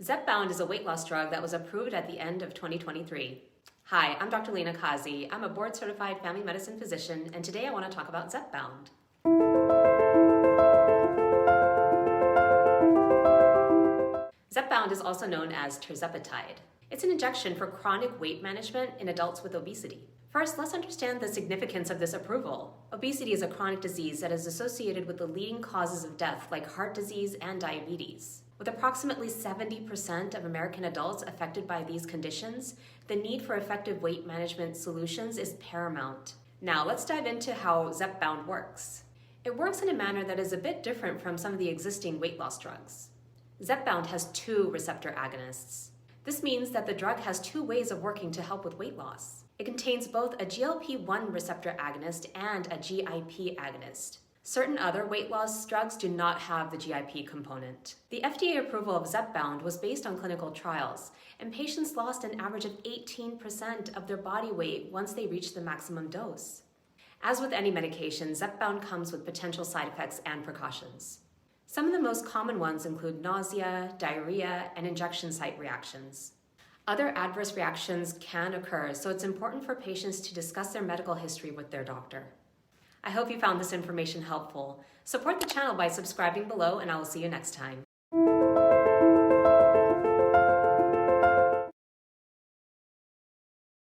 Zepbound is a weight loss drug that was approved at the end of 2023. Hi, I'm Dr. Qazi. I'm a board-certified family medicine physician, and today I want to talk about Zepbound. Zepbound is also known as tirzepatide. It's an injection for chronic weight management in adults with obesity. First, let's understand the significance of this approval. Obesity is a chronic disease that is associated with the leading causes of death like heart disease and diabetes. With approximately 70% of American adults affected by these conditions, the need for effective weight management solutions is paramount. Now, let's dive into how Zepbound works. It works in a manner that is a bit different from some of the existing weight loss drugs. Zepbound has two receptor agonists. This means that the drug has two ways of working to help with weight loss. It contains both a GLP-1 receptor agonist and a GIP agonist. Certain other weight loss drugs do not have the GIP component. The FDA approval of Zepbound was based on clinical trials, and patients lost an average of 18% of their body weight once they reached the maximum dose. As with any medication, Zepbound comes with potential side effects and precautions. Some of the most common ones include nausea, diarrhea, and injection site reactions. Other adverse reactions can occur, so it's important for patients to discuss their medical history with their doctor. I hope you found this information helpful. Support the channel by subscribing below, and I will see you next time.